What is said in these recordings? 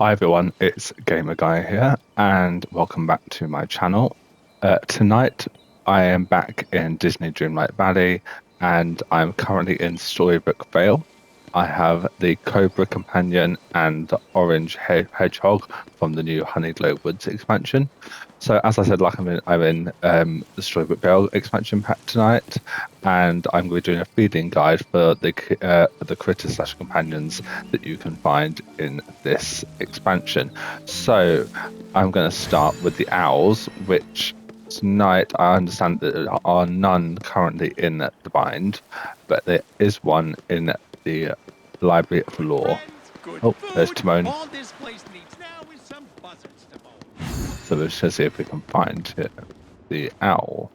Hi everyone, it's Gamer Guy here, and welcome back to my channel. Tonight, I am back in Disney Dreamlight Valley, and I'm currently in Storybook Vale. I have the Cobra Companion and the Orange Hedgehog from the new Honeyglow Woods expansion. So, as I said, I'm in the Storybook Vale expansion pack tonight, and I'm going to be doing a feeding guide for the critters slash companions that you can find in this expansion. So I'm going to start with the owls, which tonight I understand that there are none currently in the bind, but there is one in the Library of Lore. Oh, there's Timon. All this place needs now is some buzzards to bowl. So let's just see if we can find the owl.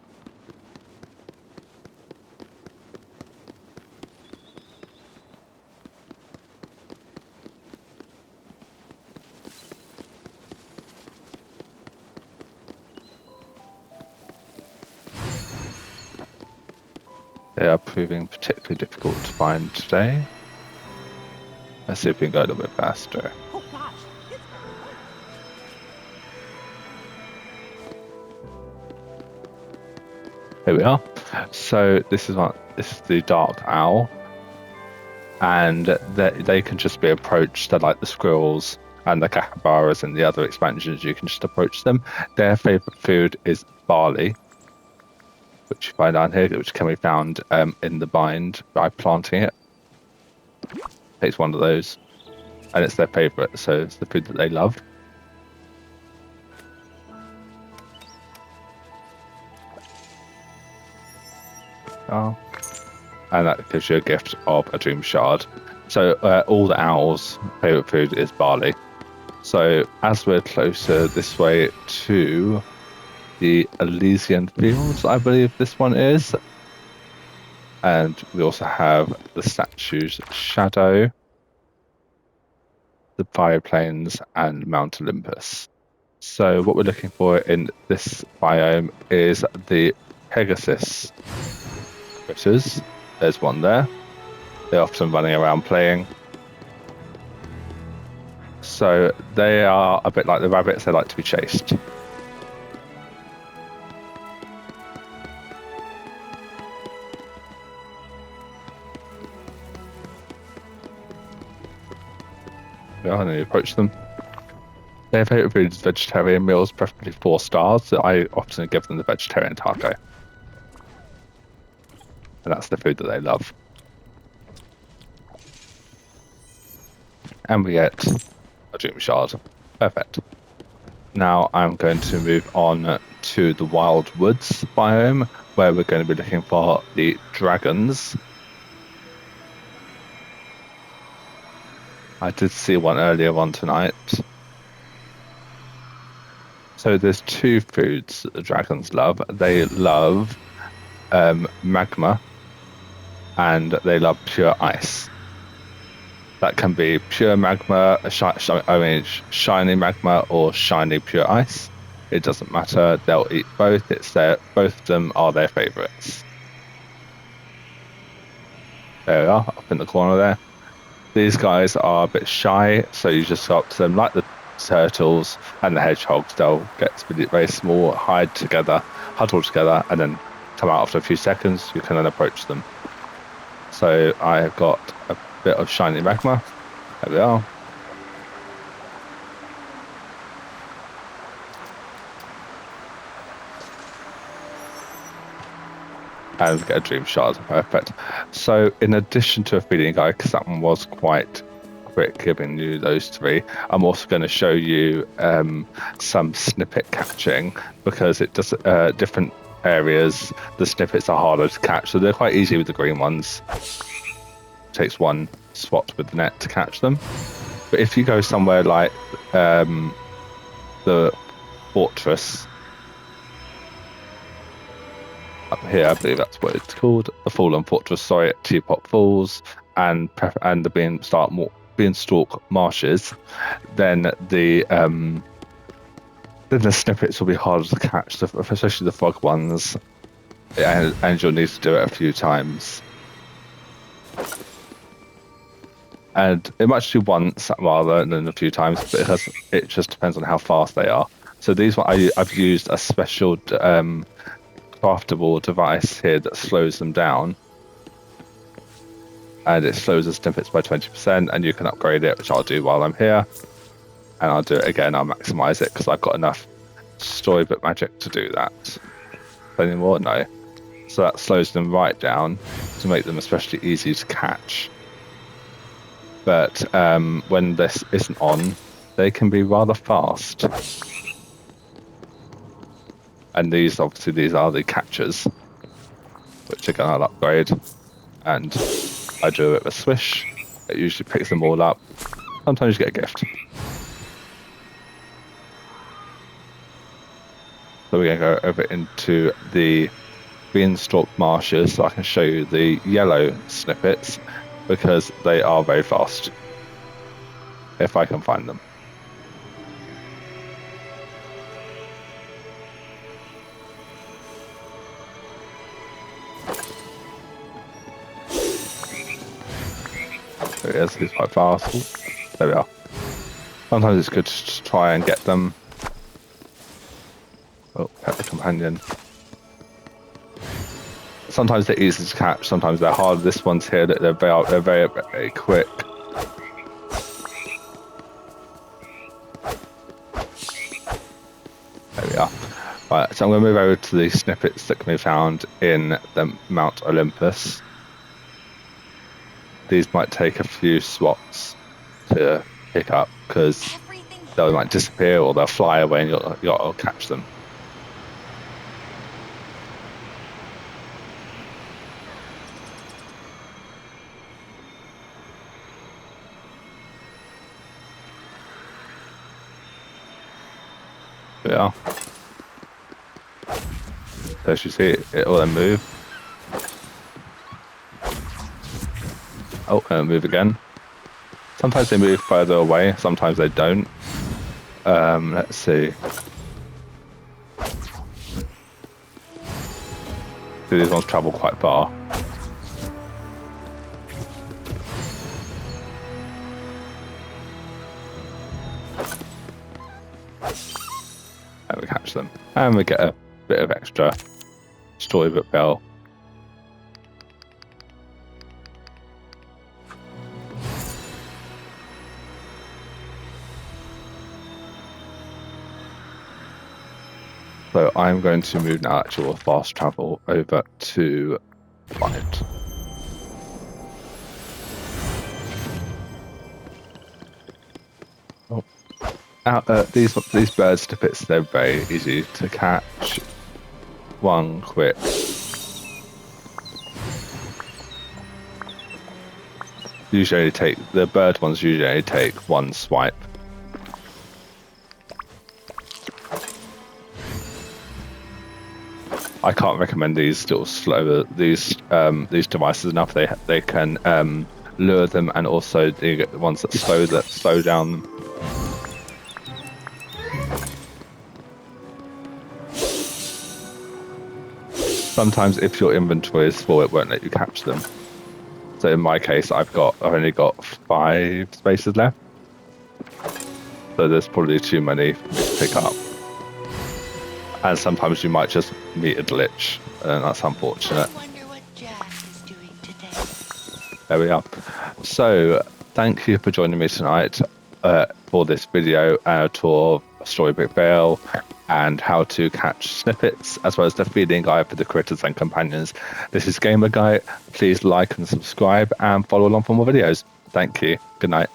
They are proving particularly difficult to find today. Let's see if we can go a little bit faster. Oh gosh, it's Here we are. So this is the dark owl, and they can just be approached. They're like the squirrels and the capybaras and the other expansions. You can just approach them. Their favorite food is barley, which you find down here, which can be found in the bind by planting it. Takes one of those, and it's their favorite, so it's the food that they love. Oh, and that gives you a gift of a dream shard. So all the owls' favorite food is barley. So as we're closer this way to the Elysian Fields, I believe this one is, and we also have the statues Shadow, the Fire Plains, and Mount Olympus. So what we're looking for in this biome is the Pegasus critters. There's one there. They're often running around playing. So they are a bit like the rabbits, they like to be chased. Yeah, and then you approach them. Their favourite food is vegetarian meals, preferably 4 stars. So I often give them the vegetarian taco. And that's the food that they love. And we get a dream shard. Perfect. Now I'm going to move on to the Wild Woods biome, where we're going to be looking for the dragons. I did see one earlier on tonight. So there's 2 foods that the dragons love. They love magma, and they love pure ice. That can be pure magma, shiny magma, or shiny pure ice. It doesn't matter. They'll eat both. Both of them are their favourites. There we are, up in the corner there. These guys are a bit shy, so you just go up to them like the turtles and the hedgehogs. They'll get very small, huddle together, and then come out after a few seconds. You can then approach them. So I've got a bit of shiny magma. There we are. And get a dream shard. Perfect. So in addition to a feeding guide, because that one was quite quick giving you those 3, I'm also going to show you some snippet catching, because it does different areas. The snippets are harder to catch, so they're quite easy with the green ones. Takes one swat with the net to catch them. But if you go somewhere like the fortress up here, I believe that's what it's called, the Fallen Fortress, at Teapot Falls, and the Beanstalk Marshes, then the snippets will be harder to catch, especially the frog ones, and you'll need to do it a few times. And it might do once rather than a few times, but it just depends on how fast they are. So these one I've used a special craftable device here that slows them down, and it slows the snippets by 20%, and you can upgrade it, which I'll do while I'm here. And I'll do it again. I'll maximize it because I've got enough storybook magic to do that. Any more? No. So that slows them right down to make them especially easy to catch. But when this isn't on, they can be rather fast. And these are the catchers, which again I'll upgrade. And I do it with a swish. It usually picks them all up. Sometimes you get a gift. So we're going to go over into the beanstalk marshes so I can show you the yellow snippets, because they are very fast, if I can find them. There he is, he's quite fast. Ooh, there we are. Sometimes it's good to try and get them. Oh, pet the companion. Sometimes they're easy to catch, sometimes they're hard. This one's here, they're very, very quick. There we are. Right, so I'm going to move over to the snippets that can be found in the Mount Olympus. These might take a few swats to pick up because they might disappear or they'll fly away and you'll catch them. Yeah. So as you see, it will then move. Oh, and move again. Sometimes they move further away, sometimes they don't. Let's see. So these ones travel quite far. And we catch them. And we get a bit of extra Storybook Vale. So I'm going to move now to fast travel over to Planet. Oh. These bird snippets, they're very easy to catch. One quick. Usually the bird ones usually take one swipe. I can't recommend these still slower these devices enough. They can lure them, and also the ones that slow down them. Sometimes if your inventory is full, it won't let you catch them. So in my case, I've only got 5 spaces left. So there's probably too many for me to pick up. And sometimes you might just meet a glitch, and that's unfortunate. I wonder what Jack is doing today. There we are. So thank you for joining me tonight for this video tour of Storybook Vale and how to catch snippets, as well as the feeding guide for the critters and companions. This is Gamer Guy. Please like and subscribe and follow along for more videos. Thank you. Good night.